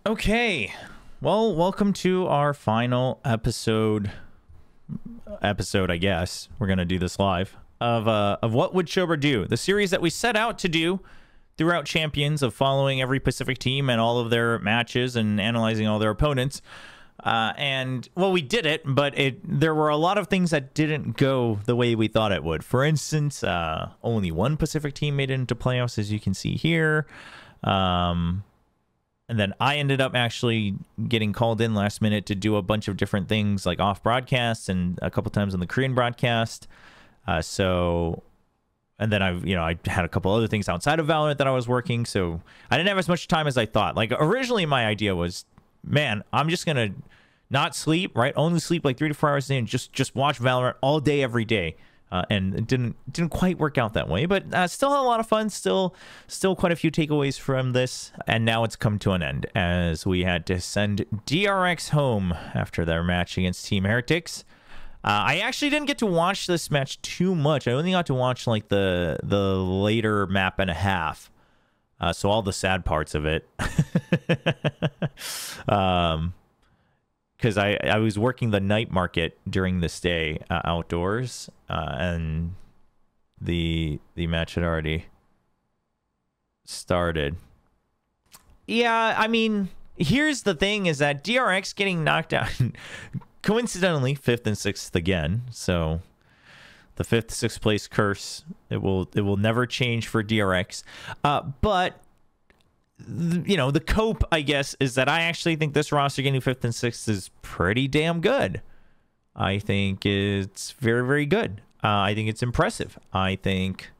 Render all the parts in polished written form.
Okay, well, welcome to our final episode, I guess. We're going to do this live, of What Would Chobra Do? The series that we set out to do throughout Champions, of following every Pacific team and all of their matches and analyzing all their opponents. And, well, we did it, but there were a lot of things that didn't go the way we thought it would. For instance, only one Pacific team made it into playoffs, as you can see here. And then I ended up actually getting called in last minute to do a bunch of different things, like off broadcasts and a couple times on the Korean broadcast. And then I had a couple other things outside of Valorant that I was working, so I didn't have as much time as I thought. Like, originally my idea was, man, I'm just gonna not sleep, right? Only sleep like 3 to 4 hours a day and just watch Valorant all day, every day. And it didn't quite work out that way, but still had a lot of fun. Still quite a few takeaways from this, and now it's come to an end as we had to send DRX home after their match against Team Heretics. I actually didn't get to watch this match too much. I only got to watch like the later map and a half, so all the sad parts of it. Because I was working the night market during this day outdoors, and the match had already started. Yeah, I mean, here's the thing: is that DRX getting knocked out, coincidentally 5th and 6th again. So the 5th, 6th place curse, it will never change for DRX. But the cope, I guess, is that I actually think this roster getting 5th and 6th is pretty damn good. I think it's very, very good. I think it's impressive. I think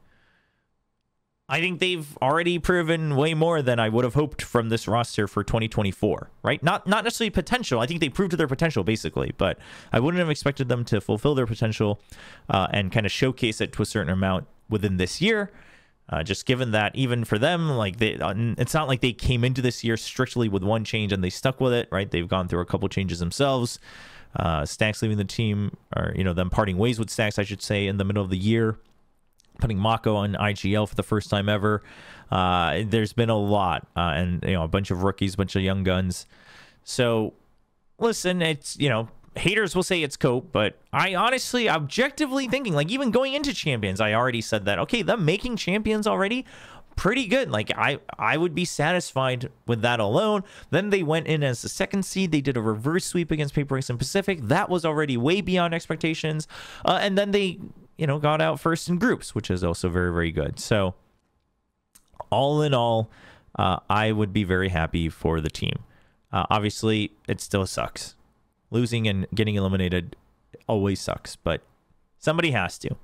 they've already proven way more than I would have hoped from this roster for 2024, right? Not necessarily potential. I think they proved their potential, basically, but I wouldn't have expected them to fulfill their potential and kind of showcase it to a certain amount within this year. Just given that even for them, like it's not like they came into this year strictly with one change and they stuck with it, right? They've gone through a couple changes themselves. Stacks leaving the team, or them parting ways with Stacks, I should say, in the middle of the year, putting Mako on IGL for the first time ever. There's been a lot, and a bunch of rookies, a bunch of young guns. So listen, it's haters will say it's cope, but I honestly, objectively thinking, like, even going into Champions, I already said that, okay, them making Champions already, pretty good. Like, I would be satisfied with that alone. Then they went in as the 2nd seed. They did a reverse sweep against Paper Race and Pacific. That was already way beyond expectations. And then they, got out first in groups, which is also very, very good. So all in all, I would be very happy for the team. Obviously, it still sucks. Losing and getting eliminated always sucks, but somebody has to.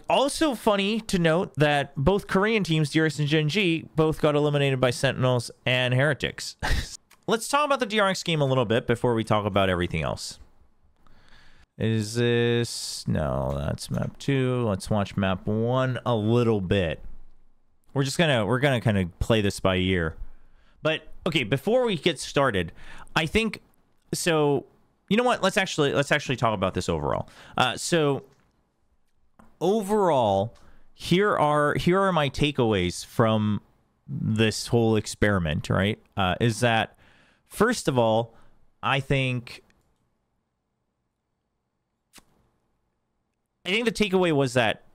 Also funny to note that both Korean teams, DRX and Gen.G, both got eliminated by Sentinels and Heretics. Let's talk about the DRX game a little bit before we talk about everything else. Is this... No, that's map 2. Let's watch map 1 a little bit. We're gonna kind of play this by ear. But, okay, before we get started, I think... So, you know what? Let's actually talk about this overall. So, overall, here are my takeaways from this whole experiment. Right? Is that, first of all, I think the takeaway was that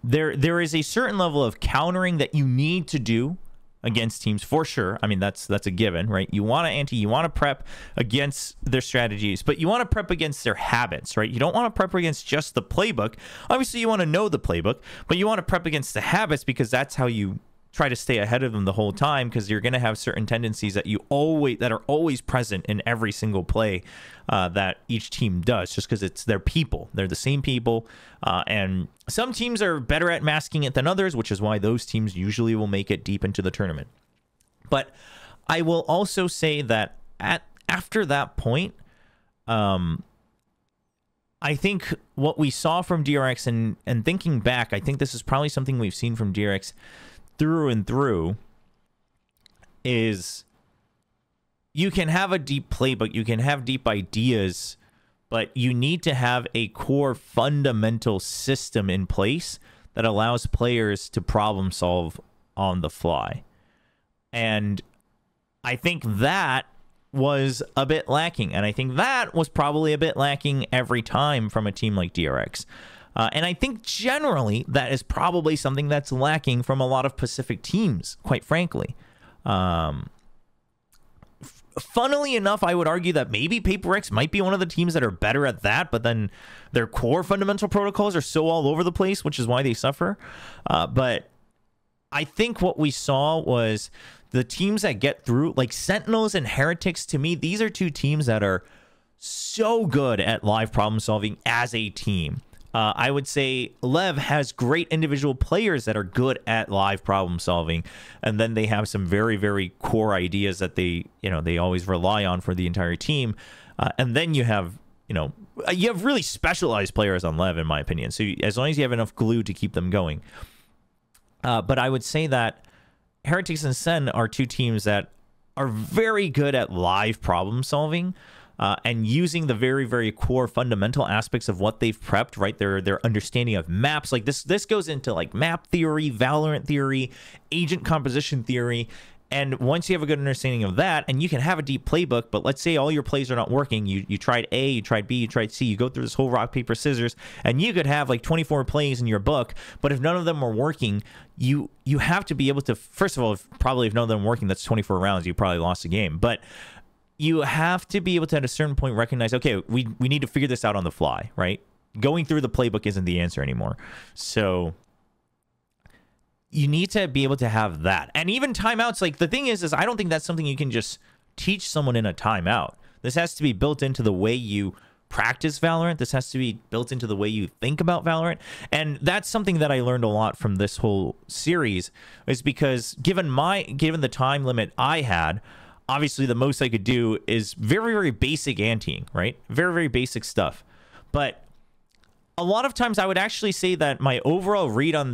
there is a certain level of countering that you need to do against teams, for sure. I mean, that's a given, right? You want to prep against their strategies, but you want to prep against their habits, right? You don't want to prep against just the playbook. Obviously, you want to know the playbook, but you want to prep against the habits, because that's how you try to stay ahead of them the whole time, because you're going to have certain tendencies that are always present in every single play that each team does, just because it's their people. They're the same people, and some teams are better at masking it than others, which is why those teams usually will make it deep into the tournament. But I will also say that after that point, I think what we saw from DRX, and thinking back, I think this is probably something we've seen from DRX through and through, is you can have a deep playbook, you can have deep ideas, but you need to have a core fundamental system in place that allows players to problem solve on the fly. And I think that was a bit lacking, and I think that was probably a bit lacking every time from a team like DRX. And I think generally that is probably something that's lacking from a lot of Pacific teams, quite frankly. Funnily enough, I would argue that maybe PaperX might be one of the teams that are better at that, but then their core fundamental protocols are so all over the place, which is why they suffer. But I think what we saw was the teams that get through, like Sentinels and Heretics, to me, these are two teams that are so good at live problem solving as a team. I would say Lev has great individual players that are good at live problem solving, and then they have some very, very core ideas that they always rely on for the entire team. And then you have really specialized players on Lev, in my opinion. So as long as you have enough glue to keep them going. But I would say that Heretics and Sen are two teams that are very good at live problem solving. And using the very, very core fundamental aspects of what they've prepped, right? Their understanding of maps. Like this goes into like map theory, Valorant theory, agent composition theory. And once you have a good understanding of that, and you can have a deep playbook, but let's say all your plays are not working. You tried A, you tried B, you tried C, you go through this whole rock, paper, scissors, and you could have like 24 plays in your book, but if none of them are working, you have to be able to, first of all, probably if none of them are working, that's 24 rounds, you probably lost the game. But you have to be able to, at a certain point, recognize, okay, we need to figure this out on the fly, right? Going through the playbook isn't the answer anymore. So you need to be able to have that. And even timeouts, like the thing is I don't think that's something you can just teach someone in a timeout. This has to be built into the way you practice Valorant. This has to be built into the way you think about Valorant. And that's something that I learned a lot from this whole series, is because given the time limit I had, obviously, the most I could do is very, very basic anteing, right? Very, very basic stuff. But a lot of times I would actually say that my overall read on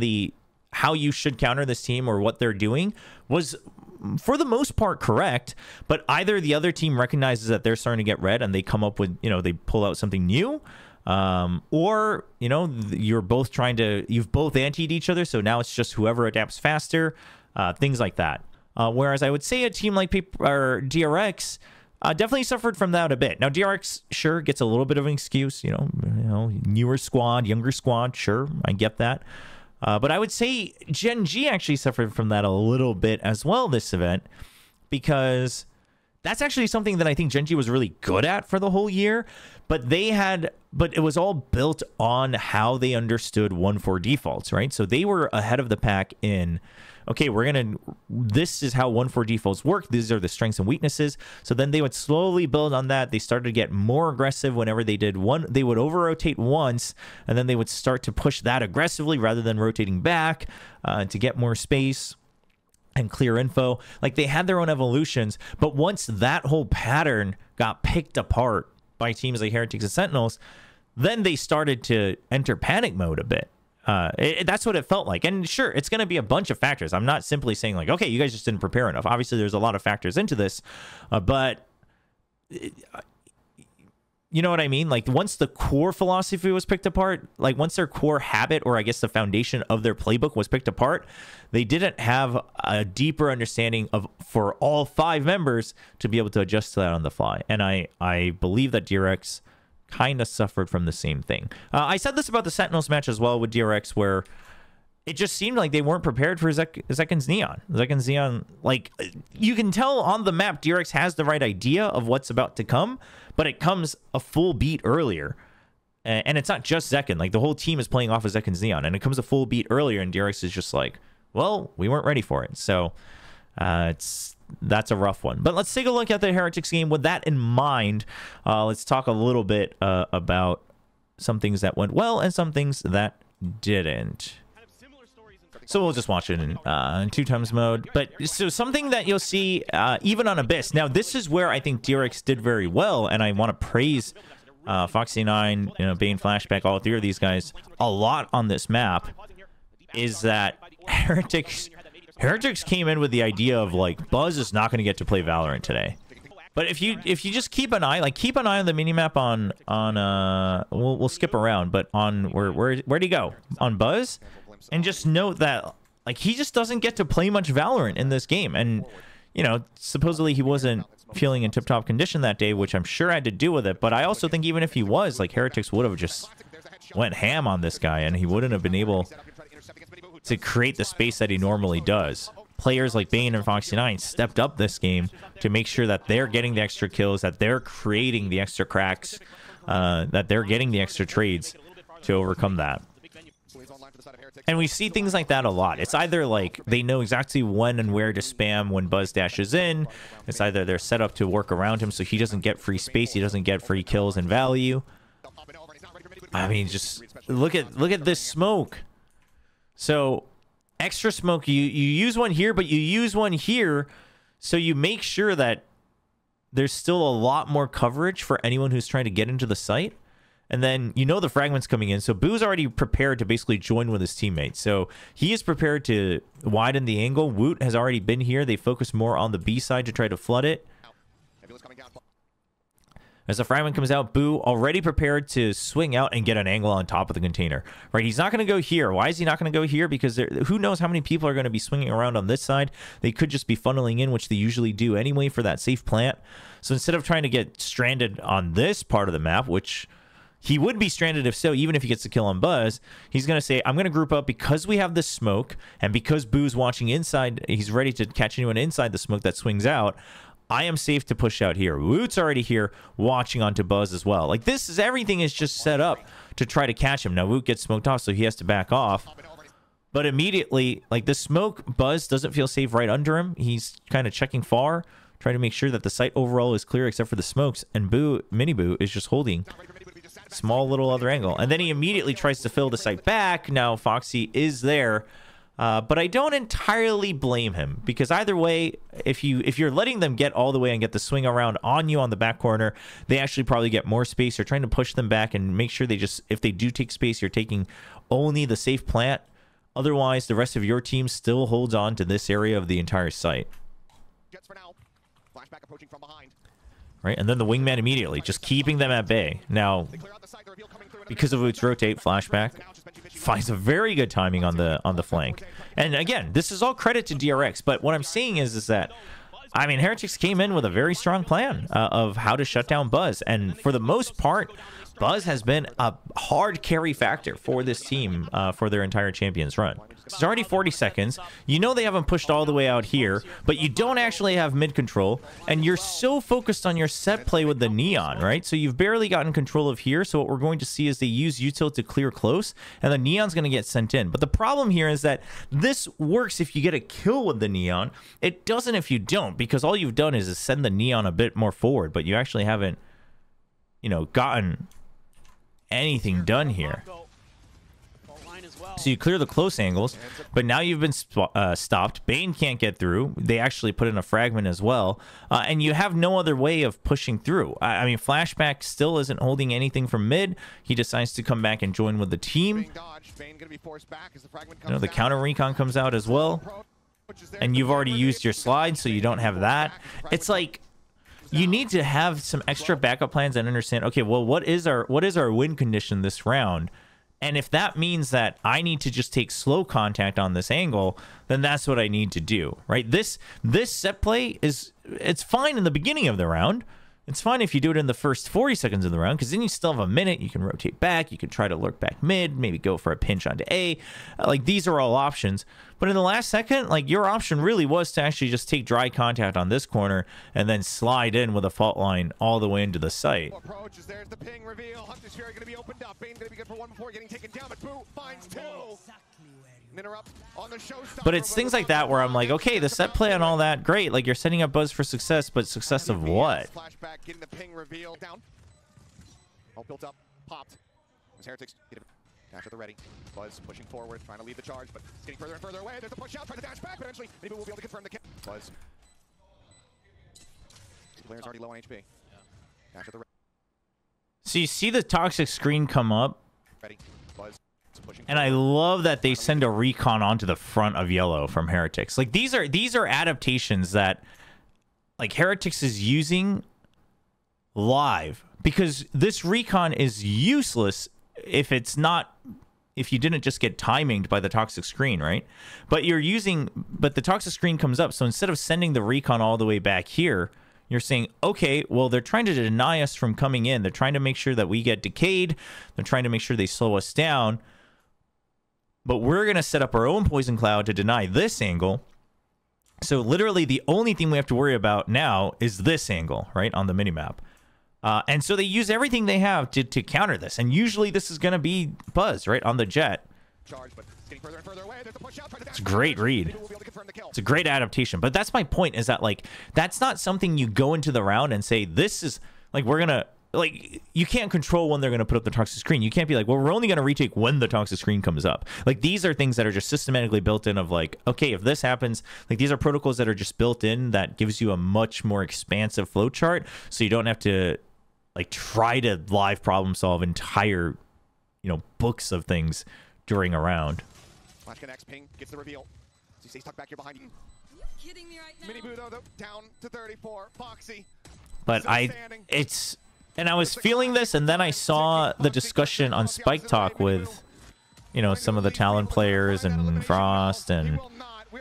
how you should counter this team or what they're doing was, for the most part, correct. But either the other team recognizes that they're starting to get red and they come up with, they pull out something new. Or, you've both anteed each other. So now it's just whoever adapts faster, things like that. Whereas I would say a team like DRX definitely suffered from that a bit. Now, DRX, sure, gets a little bit of an excuse, newer squad, younger squad, sure, I get that. But I would say Gen.G actually suffered from that a little bit as well this event, because that's actually something that I think Gen.G was really good at for the whole year, but it was all built on how they understood 1-4 defaults, right? So they were ahead of the pack in, okay, this is how 1-4 defaults work. These are the strengths and weaknesses. So then they would slowly build on that. They started to get more aggressive whenever they did one. They would over-rotate once, and then they would start to push that aggressively rather than rotating back to get more space and clear info. Like, they had their own evolutions, but once that whole pattern got picked apart by teams like Heretics and Sentinels, then they started to enter panic mode a bit. That's what it felt like. And sure, it's going to be a bunch of factors. I'm not simply saying like, okay, you guys just didn't prepare enough. Obviously, there's a lot of factors into this, but you know what I mean? Like, once the core philosophy was picked apart, like once their core habit, or I guess the foundation of their playbook was picked apart, they didn't have a deeper understanding for all 5 members to be able to adjust to that on the fly. And I believe that DRX kind of suffered from the same thing. I said this about the Sentinels match as well with DRX, where it just seemed like they weren't prepared for Zekken's Neon. Zekken's Neon, like, you can tell on the map, DRX has the right idea of what's about to come, but it comes a full beat earlier. And it's not just Zekken. Like, the whole team is playing off of Zekken's Neon, and it comes a full beat earlier, and DRX is just like, well, we weren't ready for it. So that's a rough one. But let's take a look at the Heretics game. With that in mind, let's talk a little bit about some things that went well and some things that didn't. So we'll just watch it in 2x mode. But so something that you'll see even on Abyss. Now, this is where I think DRX did very well, and I want to praise Foxy9, Bane, Flashback, all 3 of these guys a lot on this map, is that Heretics came in with the idea of like, Buzz is not going to get to play Valorant today. But if you just keep an eye on the minimap on we'll skip around, but on where'd he go? On Buzz? And just note that like he just doesn't get to play much Valorant in this game. And you know, supposedly he wasn't feeling in tip-top condition that day, which I'm sure had to do with it. But I also think even if he was, like, Heretics would have just went ham on this guy, and he wouldn't have been able to create the space that he normally does. Players like Bane and Foxy9 stepped up this game to make sure that they're getting the extra kills, that they're creating the extra cracks, that they're getting the extra trades to overcome that. And we see things like that a lot. It's either like they know exactly when and where to spam when Buzz dashes in. It's either they're set up to work around him so he doesn't get free space, he doesn't get free kills and value. I mean, just look at this smoke. So extra smoke, you use one here, but you use one here, so you make sure that there's still a lot more coverage for anyone who's trying to get into the site. And then you know the fragment's coming in, so Boo's already prepared to basically join with his teammates. So he is prepared to widen the angle. Woot has already been here. They focus more on the B side to try to flood it. As the fragment comes out, Boo already prepared to swing out and get an angle on top of the container. Right, he's not going to go here. Why is he not going to go here? Because who knows how many people are going to be swinging around on this side. They could just be funneling in, which they usually do anyway for that safe plant. So instead of trying to get stranded on this part of the map, which he would be stranded if so, even if he gets the kill on Buzz, he's going to say, I'm going to group up because we have this smoke, and because Boo's watching inside, he's ready to catch anyone inside the smoke that swings out. I am safe to push out here. Woot's already here watching onto Buzz as well. Like, this is, everything is just set up to try to catch him. Now, Woot gets smoked off, so he has to back off. But immediately, like, the smoke, Buzz doesn't feel safe right under him. He's kind of checking far, trying to make sure that the site overall is clear except for the smokes. And Boo, Mini Boo, is just holding small little other angle. And then he immediately tries to fill the site back. Now, Foxy is there. But I don't entirely blame him, because either way, if you're letting them get all the way and get the swing around on you on the back corner, they actually probably get more space. You're trying to push them back and make sure they just, if they do take space, you're taking only the safe plant. Otherwise, the rest of your team still holds on to this area of the entire site. Right, and then the wingman immediately just keeping them at bay. Now, because of its rotate, flashback finds a very good timing on the flank. And again, this is all credit to DRX, but what I'm saying is that, I mean, Heretics came in with a very strong plan of how to shut down Buzz, and for the most part, Buzz has been a hard carry factor for this team for their entire Champions run. It's already 40 seconds. You know they haven't pushed all the way out here, but you don't actually have mid control, and you're so focused on your set play with the Neon, right? So you've barely gotten control of here, so what we're going to see is they use util to clear close, and the Neon's going to get sent in. But the problem here is that this works if you get a kill with the Neon. It doesn't if you don't, because all you've done is send the Neon a bit more forward, but you actually haven't, you know, gotten anything done here. So you clear the close angles, but now you've been stopped. Bane can't get through. They actually put in a fragment as well, and you have no other way of pushing through. I mean, Flashback still isn't holding anything from mid. He decides to come back and join with the team. You know, the counter recon comes out as well, and you've already used your slide, so you don't have that. It's like, you need to have some extra backup plans and understand, okay, well, what is our win condition this round? And if that means that I need to just take slow contact on this angle, then that's what I need to do, right? This set play it's fine in the beginning of the round. It's fine if you do it in the first 40 seconds of the round, because then you still have a minute. You can rotate back. You can try to lurk back mid, maybe go for a pinch onto A. Like, these are all options. But in the last second, like, your option really was to actually just take dry contact on this corner and then slide in with a fault line all the way into the site. There's the ping reveal. Hunter's Fury going to be opened up. Bane's going to be good for one before getting taken down, but Boo finds two. But it's things like that where I'm like, okay, the set play and all that, great. Like, you're setting up Buzz for success, but success of what? Flashback, getting the ping reveal down. All built up, popped. As Heretics get it. Dash at the ready. Buzz pushing forward, trying to lead the charge, but it's getting further and further away. There's a push out, trying to dash back, but eventually maybe we'll be able to confirm the kill. Buzz. Player's already low on HP. Dash at the ready. So you see the toxic screen come up. Ready. Buzz. And I love that they send a recon onto the front of yellow from Heretics. Like, these are adaptations that, like, Heretics is using live, because this recon is useless if it's not if you didn't just get timinged by the toxic screen, right? But the toxic screen comes up. So instead of sending the recon all the way back here, you're saying, okay, well, they're trying to deny us from coming in. They're trying to make sure that we get decayed. They're trying to make sure they slow us down. But we're going to set up our own poison cloud to deny this angle. So literally the only thing we have to worry about now is this angle, right, on the minimap. And so they use everything they have to counter this. And usually this is going to be Buzz, right, on the jet. It's a great read. It's a great adaptation. But that's my point, is that, like, that's not something you go into the round and say, this is, like, we're going to, like, you can't control when they're going to put up the toxic screen. You can't be like, well, we're only going to retake when the toxic screen comes up. Like, these are things that are just systematically built in of, like, okay, if this happens, like, these are protocols that are just built in that gives you a much more expansive flowchart, so you don't have to, like, try to live problem solve entire, you know, books of things during a round. Flash connects, ping, gets the reveal. So you stay stuck back here behind you. Kidding me right now? Mini Boo, though, down to 34. Foxy. But and I was feeling this, and then I saw the discussion on Spike Talk with, you know, some of the Talon players and Frost and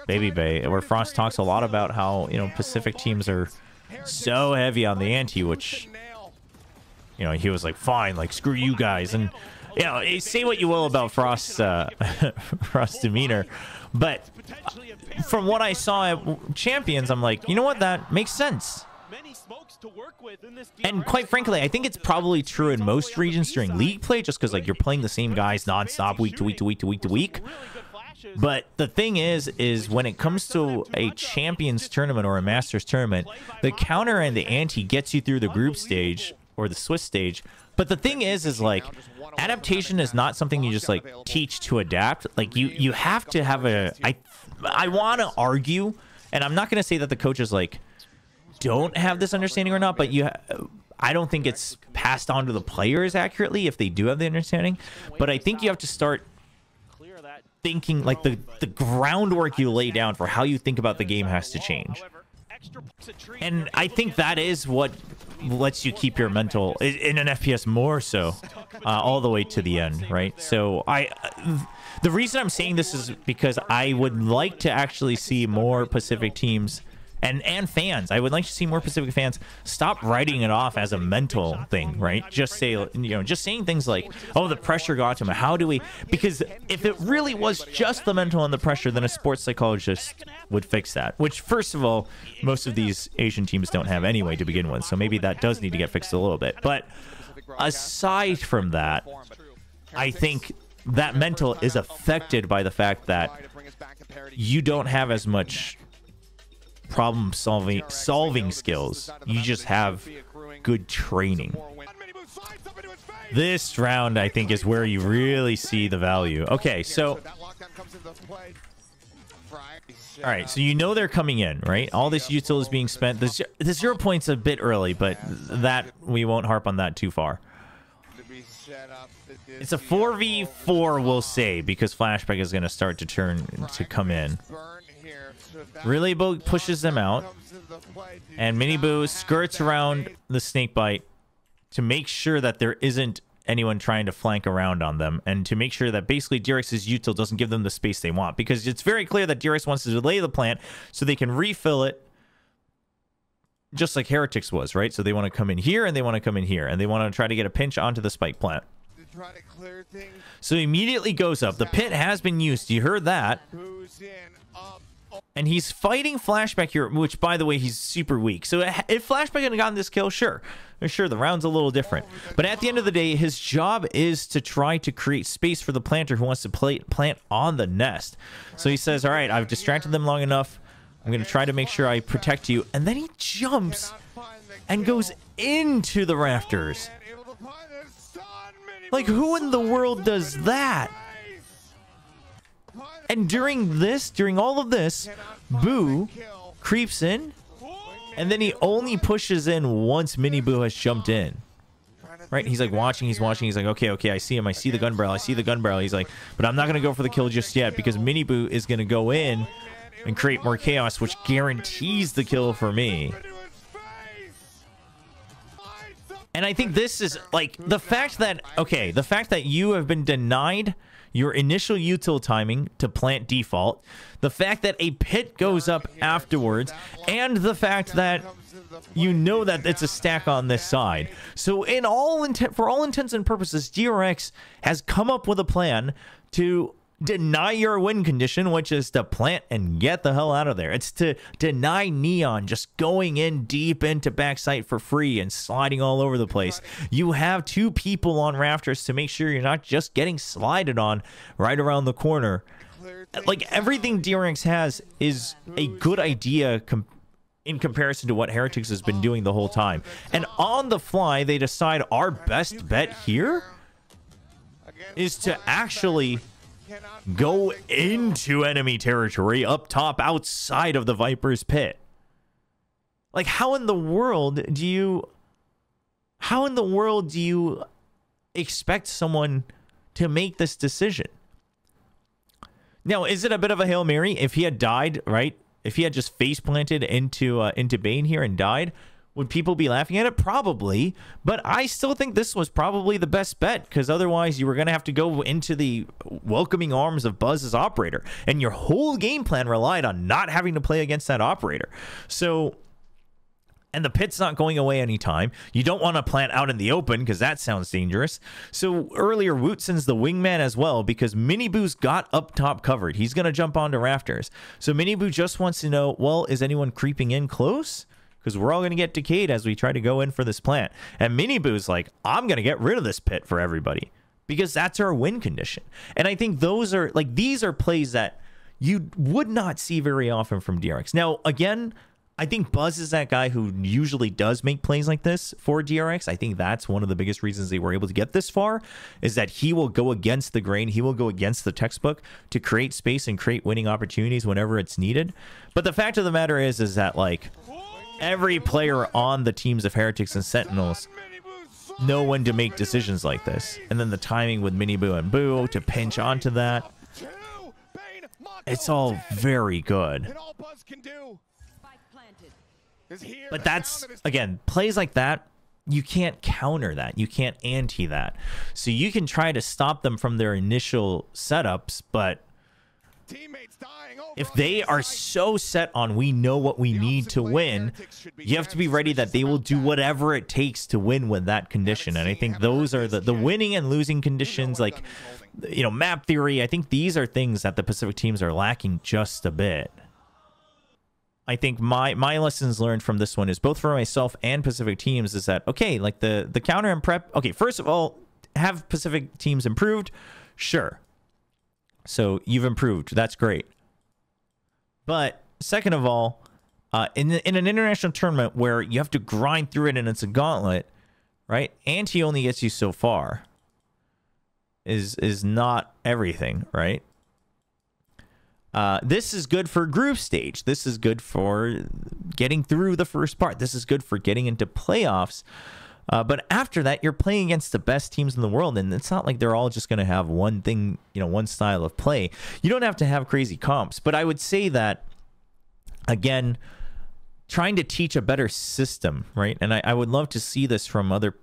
Baby Bay, where Frost talks a lot about how, you know, Pacific teams are so heavy on the anti, which, you know, he was like, fine, like, screw you guys. And, you know, say what you will about Frost's Frost's demeanor, but from what I saw at Champions, I'm like, you know what, that makes sense. And quite frankly, I think it's probably true in most regions during league play, just because, like, you're playing the same guys nonstop, week to week to week to week to week. But the thing is when it comes to a Champions tournament or a Masters tournament, the counter and the anti gets you through the group stage or the Swiss stage. But the thing is like, adaptation is not something you just, like, teach to adapt. Like, you have to have a, I want to argue, and I'm not going to say that the coaches, like, don't have this understanding or not, but I don't think it's passed on to the players accurately if they do have the understanding. But I think you have to start thinking, like, the groundwork you lay down for how you think about the game has to change. And I think that is what lets you keep your mental in an FPS more so all the way to the end, right? So the reason I'm saying this is because I would like to actually see more Pacific teams and fans. I would like to see more Pacific fans stop writing it off as a mental thing, right? Just say, you know, just saying things like, oh, the pressure got to him. How do we? Because if it really was just the mental and the pressure, then a sports psychologist would fix that. Which, first of all, most of these Asian teams don't have anyway to begin with. So maybe that does need to get fixed a little bit. But aside from that, I think that mental is affected by the fact that you don't have as much problem solving skills. You just have good training. This round, I think, is where you really see the value. Okay, so all right, so you know they're coming in, right? All this util is being spent. The 0 point's a bit early, but that we won't harp on that too far. It's a 4v4, we'll say, because Flashback is going to start to come in. Really pushes them out, and Mini Boo skirts around the snake bite to make sure that there isn't anyone trying to flank around on them, and to make sure that basically DRX's util doesn't give them the space they want, because it's very clear that DRX wants to delay the plant so they can refill it, just like Heretics was, right? So they want to come in here, and they want to come in here, and they want to try to get a pinch onto the spike plant. So he immediately goes up. The pit has been used. You heard that. And he's fighting Flashback here, which, by the way, he's super weak. So if Flashback had gotten this kill, sure, the round's a little different. But at the end of the day, his job is to try to create space for the planter who wants to plant on the nest. So he says, all right, I've distracted them long enough. I'm going to try to make sure I protect you. And then he jumps and goes into the rafters. Like, who in the world does that? And during all of this, Boo creeps in, and then he only pushes in once Mini Boo has jumped in. Right? He's like watching, he's like, okay, I see him, I see the gun barrel. He's like, but I'm not going to go for the kill just yet, because Mini Boo is going to go in and create more chaos, which guarantees the kill for me. And I think this is, like, the fact that you have been denied your initial util timing to plant default, the fact that a pit goes up afterwards, and the fact that you know that it's a stack on this side. So for all intents and purposes, DRX has come up with a plan to deny your win condition, which is to plant and get the hell out of there. It's to deny Neon just going in deep into backside for free and sliding all over the place. You have 2 people on rafters to make sure you're not just getting slided on right around the corner. Like, everything DRX has is a good idea in comparison to what Heretics has been doing the whole time. And on the fly, they decide our best bet here is to actually go into enemy territory up top outside of the Viper's pit. Like, how in the world do you expect someone to make this decision? Now, is it a bit of a Hail Mary? If he had died, right? If he had just face planted into Bane here and died, would people be laughing at it? Probably, but I still think this was probably the best bet, because otherwise you were going to have to go into the welcoming arms of Buzz's operator, and your whole game plan relied on not having to play against that operator. So, and the pit's not going away anytime. You don't want to plant out in the open because that sounds dangerous. So earlier, Wootson's the wingman as well, because Miniboo's got up top covered. He's going to jump onto rafters. So Miniboo just wants to know, well, is anyone creeping in close? Because we're all going to get decayed as we try to go in for this plant. And Miniboo's like, I'm going to get rid of this pit for everybody, because that's our win condition. And I think those are, like, these are plays that you would not see very often from DRX. Now, again, I think Buzz is that guy who usually does make plays like this for DRX. I think that's one of the biggest reasons they were able to get this far, is that he will go against the grain. He will go against the textbook to create space and create winning opportunities whenever it's needed. But the fact of the matter is that, like, every player on the teams of Heretics and Sentinels know when to make decisions like this. And then the timing with Miniboo and Boo to pinch onto that. It's all very good. But that's, again, plays like that, you can't counter that. You can't ante that. So you can try to stop them from their initial setups, but if they are so set on we know what we need to win, you have to be ready that they will do whatever it takes to win with that condition. And I think those are the winning and losing conditions, like, you know, map theory. I think these are things that the Pacific teams are lacking just a bit. I think my lessons learned from this one is, both for myself and Pacific teams, is that, okay, like the counter and prep, okay, first of all, have Pacific teams improved? Sure. So you've improved. That's great. But second of all, in an international tournament where you have to grind through it and it's a gauntlet, right? Anti only gets you so far. Is not everything, right? This is good for group stage. This is good for getting through the first part. This is good for getting into playoffs. But after that, you're playing against the best teams in the world, and it's not like they're all just going to have one thing, you know, one style of play. You don't have to have crazy comps. But I would say that, again, trying to teach a better system, right? And I would love to see this from other,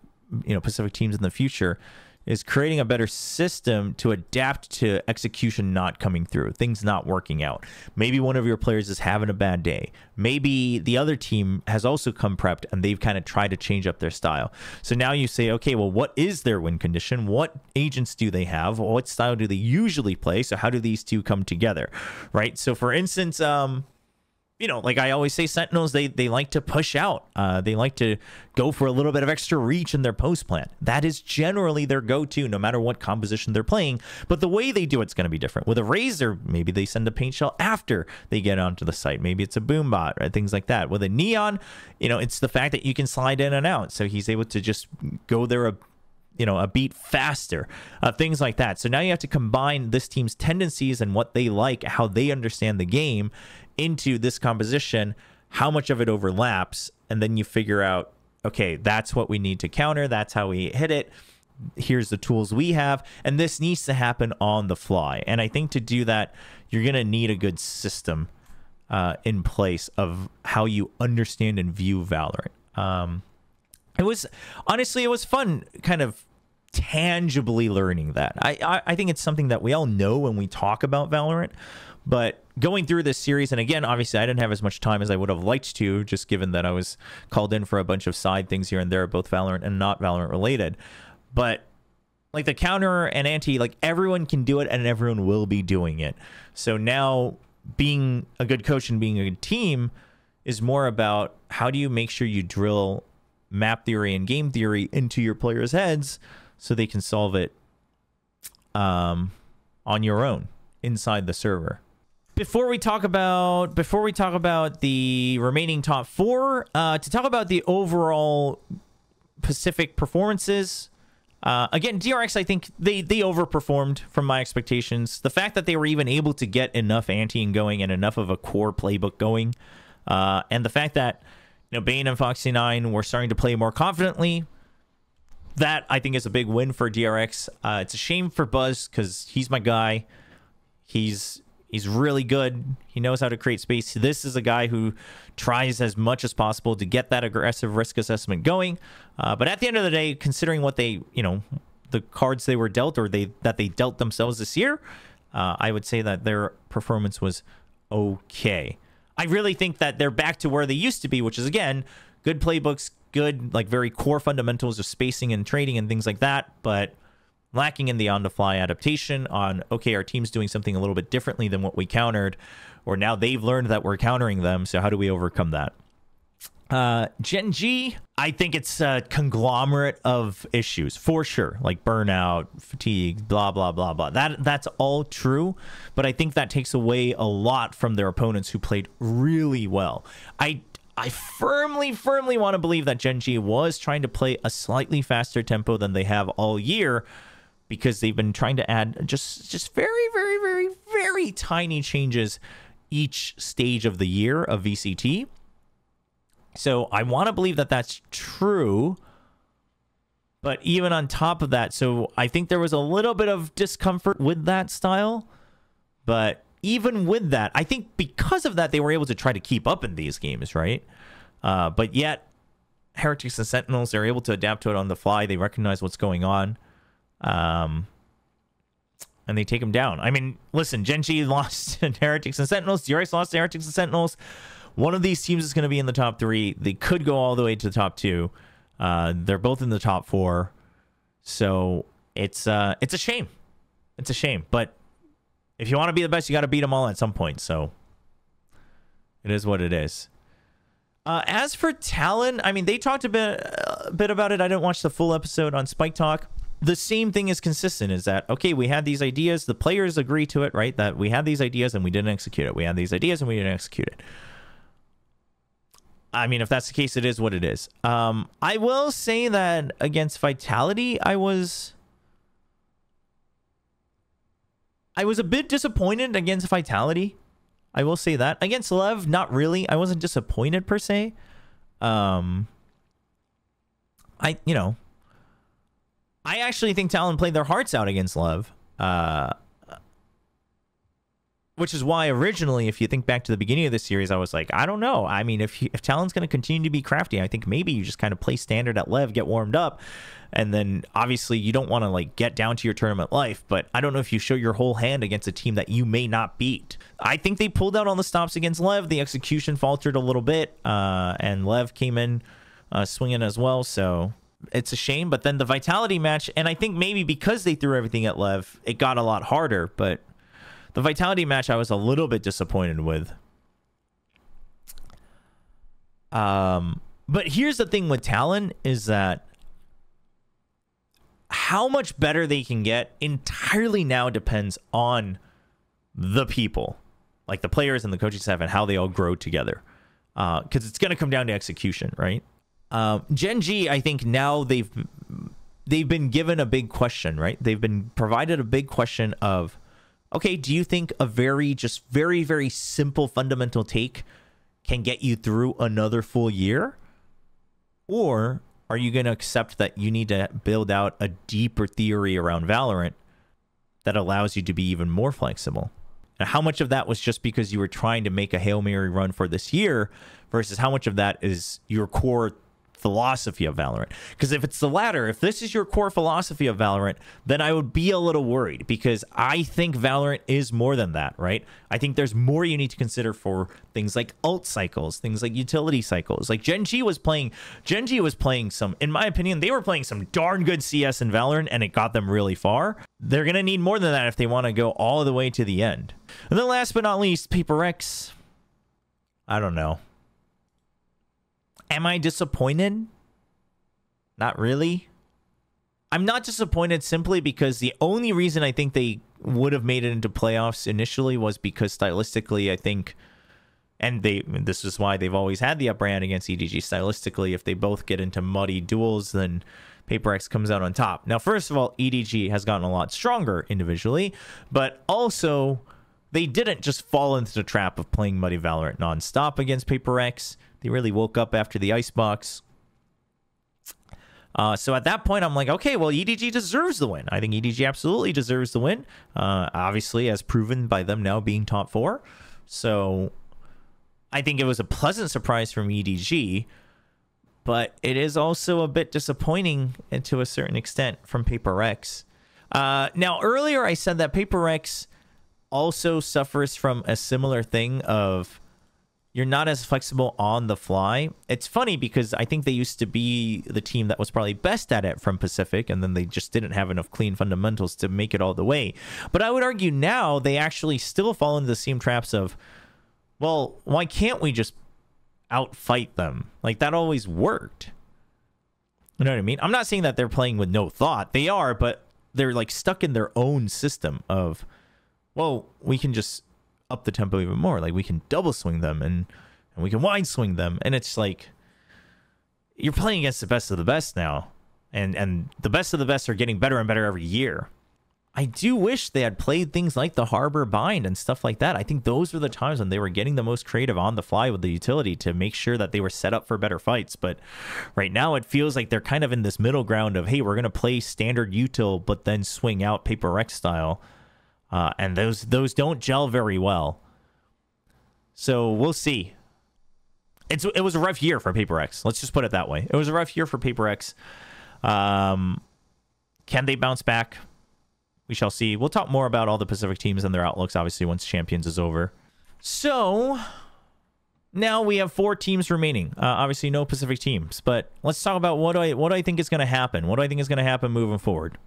you know, Pacific teams in the future, is creating a better system to adapt to execution not coming through, things not working out. Maybe one of your players is having a bad day. Maybe the other team has also come prepped and they've kind of tried to change up their style. So now you say, okay, well, what is their win condition? What agents do they have? What style do they usually play? So how do these two come together, right? So for instance, you know, like I always say, Sentinels, they like to push out. They like to go for a little bit of extra reach in their post plant. That is generally their go-to, no matter what composition they're playing. But the way they do it's going to be different. With a Razor, maybe they send a paint shell after they get onto the site. Maybe it's a boom bot, right? Things like that. With a Neon, you know, it's the fact that you can slide in and out. So he's able to just go there a beat faster, things like that. So now you have to combine this team's tendencies and what they like, how they understand the game, into this composition, how much of it overlaps, and then you figure out, okay, that's what we need to counter, that's how we hit it, here's the tools we have, and this needs to happen on the fly. And I think to do that, you're going to need a good system in place of how you understand and view Valorant. It was, honestly, it was fun kind of tangibly learning that. I think it's something that we all know when we talk about Valorant, but going through this series, and again, obviously I didn't have as much time as I would have liked to, just given that I was called in for a bunch of side things here and there, both Valorant and not Valorant related. But like the counter and anti, like everyone can do it and everyone will be doing it. So now being a good coach and being a good team is more about how do you make sure you drill map theory and game theory into your players' heads so they can solve it on your own inside the server. Before we talk about the remaining top four, to talk about the overall Pacific performances, again, DRX, I think they overperformed from my expectations. The fact that they were even able to get enough anti going and enough of a core playbook going, and the fact that Bane and Foxy9 were starting to play more confidently, that I think is a big win for DRX. It's a shame for Buzz because he's my guy. He's really good. He knows how to create space. This is a guy who tries as much as possible to get that aggressive risk assessment going. But at the end of the day, considering what they, the cards they were dealt or that they dealt themselves this year, I would say that their performance was okay. I really think that they're back to where they used to be, which is, again, good playbooks, good, like, very core fundamentals of spacing and trading and things like that, but lacking in the on-the-fly adaptation on, okay, our team's doing something a little bit differently than what we countered, or now they've learned that we're countering them, so how do we overcome that? Gen.G, I think it's a conglomerate of issues, for sure, like burnout, fatigue, blah, blah, blah, blah. That's all true, but I think that takes away a lot from their opponents who played really well. I firmly want to believe that Gen.G was trying to play a slightly faster tempo than they have all year, because they've been trying to add just very tiny changes each stage of the year of VCT. So I want to believe that that's true. But even on top of that, so I think there was a little bit of discomfort with that style. But even with that, I think because of that, they were able to try to keep up in these games, right? But yet, Heretics and Sentinels, they're able to adapt to it on the fly. They recognize what's going on. And they take them down. I mean, listen, Gen.G lost to Heretics and Sentinels. DRX lost to Heretics and Sentinels. One of these teams is going to be in the top 3. They could go all the way to the top 2. They're both in the top 4. So it's a shame. It's a shame. But if you want to be the best, you got to beat them all at some point. So it is what it is. As for Talon, I mean, they talked a bit about it. I didn't watch the full episode on Spike Talk. The same thing is consistent, is that, okay, we had these ideas. The players agree to it, right? That we had these ideas and we didn't execute it. We had these ideas and we didn't execute it. I mean, if that's the case, it is what it is. I will say that against Vitality, I was a bit disappointed against Vitality. I will say that. Against Lev, not really. I wasn't disappointed per se. I actually think Talon played their hearts out against Lev. Which is why originally, if you think back to the beginning of the series, I was like, I don't know. I mean, if Talon's going to continue to be crafty, I think maybe you just kind of play standard at Lev, get warmed up, and then obviously you don't want to like get down to your tournament life, but I don't know if you show your whole hand against a team that you may not beat. I think they pulled out on the stops against Lev. The execution faltered a little bit, and Lev came in swinging as well, so it's a shame. But then the Vitality match, and I think maybe because they threw everything at Lev, it got a lot harder, but the Vitality match I was a little bit disappointed with. But here's the thing with Talon is that how much better they can get entirely now depends on the people, like the players and the coaching staff, and how they all grow together. Because it's going to come down to execution, right? Gen.G, I think now they've been given a big question, right? They've been provided a big question of, okay, do you think a very simple fundamental take can get you through another full year? Or are you going to accept that you need to build out a deeper theory around Valorant that allows you to be even more flexible? And how much of that was just because you were trying to make a Hail Mary run for this year versus how much of that is your core philosophy of Valorant. Because if it's the latter, if this is your core philosophy of Valorant, then I would be a little worried, because I think Valorant is more than that, right? I think there's more you need to consider for things like ult cycles, things like utility cycles. Like Gen.G was playing some, in my opinion, they were playing some darn good CS in Valorant, and it got them really far. They're going to need more than that if they want to go all the way to the end. And then last but not least, PaperX. I don't know. Am I disappointed? Not really. I'm not disappointed simply because the only reason I think they would have made it into playoffs initially was because stylistically, I think, and this is why they've always had the upper hand against EDG stylistically. If they both get into muddy duels, then PaperX comes out on top. Now, first of all, EDG has gotten a lot stronger individually, but also they didn't just fall into the trap of playing muddy Valorant nonstop against PaperX. They really woke up after the icebox. So at that point, I'm like, okay, well, EDG deserves the win. I think EDG absolutely deserves the win. Obviously, as proven by them now being top 4. So I think it was a pleasant surprise from EDG, but it is also a bit disappointing, and to a certain extent, from PaperX. Now, earlier I said that PaperX also suffers from a similar thing of you're not as flexible on the fly. It's funny because I think they used to be the team that was probably best at it from Pacific, and then they just didn't have enough clean fundamentals to make it all the way. But I would argue now they actually still fall into the same traps of, well, why can't we just outfight them? Like, that always worked. You know what I mean? I'm not saying that they're playing with no thought. They are, but they're like stuck in their own system of, well, we can just up the tempo even more. Like, we can double swing them and we can wide swing them. And it's like, you're playing against the best of the best now. And the best of the best are getting better and better every year. I do wish they had played things like the Harbor Bind and stuff like that. I think those were the times when they were getting the most creative on the fly with the utility to make sure that they were set up for better fights. But right now it feels like they're kind of in this middle ground of, hey, we're going to play standard util, but then swing out PaperX style. And those don't gel very well. So we'll see. It was a rough year for PaperX. Let's just put it that way. It was a rough year for PaperX. Can they bounce back? We shall see. We'll talk more about all the Pacific teams and their outlooks, obviously, once Champions is over. So now we have 4 teams remaining. Obviously, no Pacific teams. But let's talk about what do I think is going to happen. What do I think is going to happen moving forward?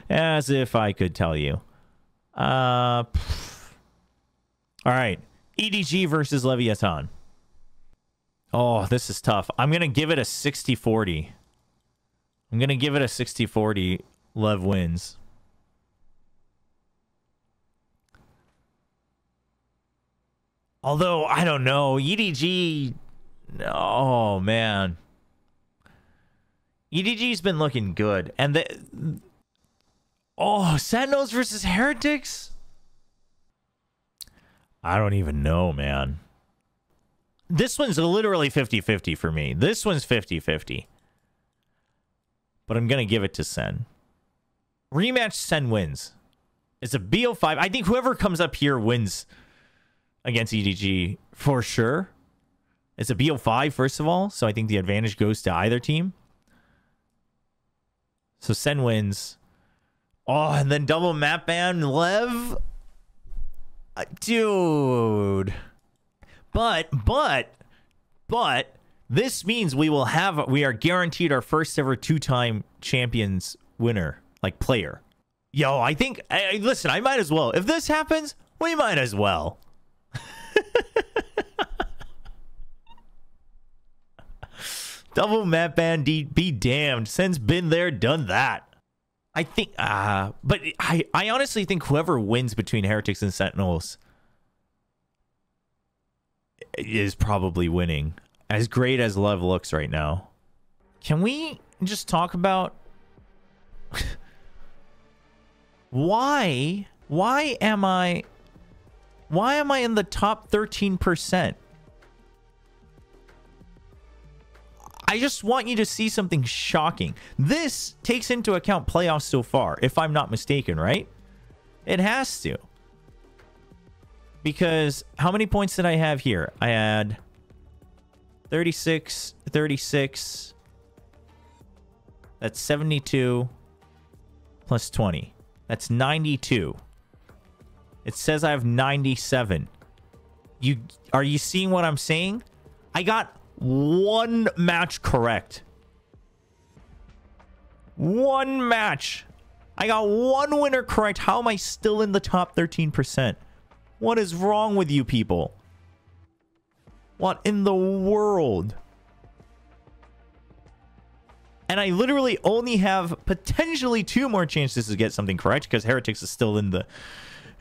As if I could tell you. All right. EDG versus Leviathan. Oh, this is tough. I'm going to give it a 60-40. I'm going to give it a 60-40. Lev wins. Although, I don't know. EDG... Oh, man. EDG's been looking good. And oh, Sentinels versus Heretics? I don't even know, man. This one's literally 50-50 for me. This one's 50-50. But I'm going to give it to Sen. Rematch, Sen wins. It's a BO5. I think whoever comes up here wins against EDG for sure. It's a BO5, first of all. So I think the advantage goes to either team. So Sen wins. Oh, and then double map ban Lev. Dude. But this means we are guaranteed our first ever 2-time champions winner, like player. Yo, I think, listen, I might as well. If this happens, we might as well. Double map ban, be damned. Sen's been there, done that. I think, but I honestly think whoever wins between Heretics and Sentinels is probably winning. As great as Lev looks right now. Can we just talk about why am I in the top 13%? I just want you to see something shocking. This takes into account playoffs so far, if I'm not mistaken, right? It has to. Because how many points did I have here? I had 36, 36. That's 72 plus 20. That's 92. It says I have 97. Are you seeing what I'm saying? I got one match correct. One match. I got one winner correct. How am I still in the top 13%? What is wrong with you people? What in the world? And I literally only have potentially 2 more chances to get something correct because Heretics is still in the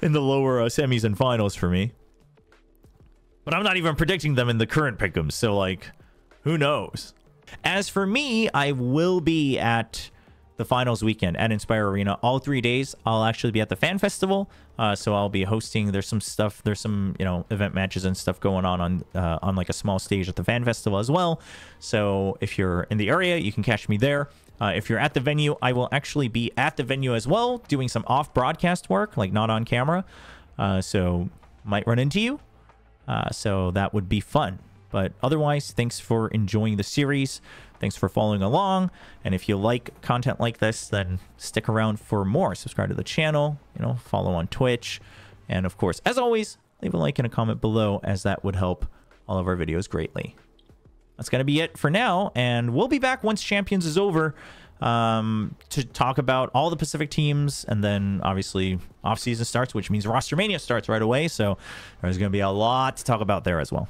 lower semis and finals for me. But I'm not even predicting them in the current pick'ems, so like, who knows? As for me, I will be at the finals weekend at Inspire Arena all 3 days. I'll actually be at the fan festival, so I'll be hosting. There's some stuff, there's some event matches and stuff going on like a small stage at the fan festival as well. So if you're in the area, you can catch me there. If you're at the venue, I will actually be at the venue as well, doing some off broadcast work, like not on camera. So might run into you. So that would be fun. But otherwise, thanks for enjoying the series. Thanks for following along. And if you like content like this, then stick around for more. Subscribe to the channel, follow on Twitch. And of course, as always, leave a like and a comment below, as that would help all of our videos greatly. That's going to be it for now. And we'll be back once Champions is over to talk about all the Pacific teams. And then obviously off-season starts, which means Roster Mania starts right away. So there's going to be a lot to talk about there as well.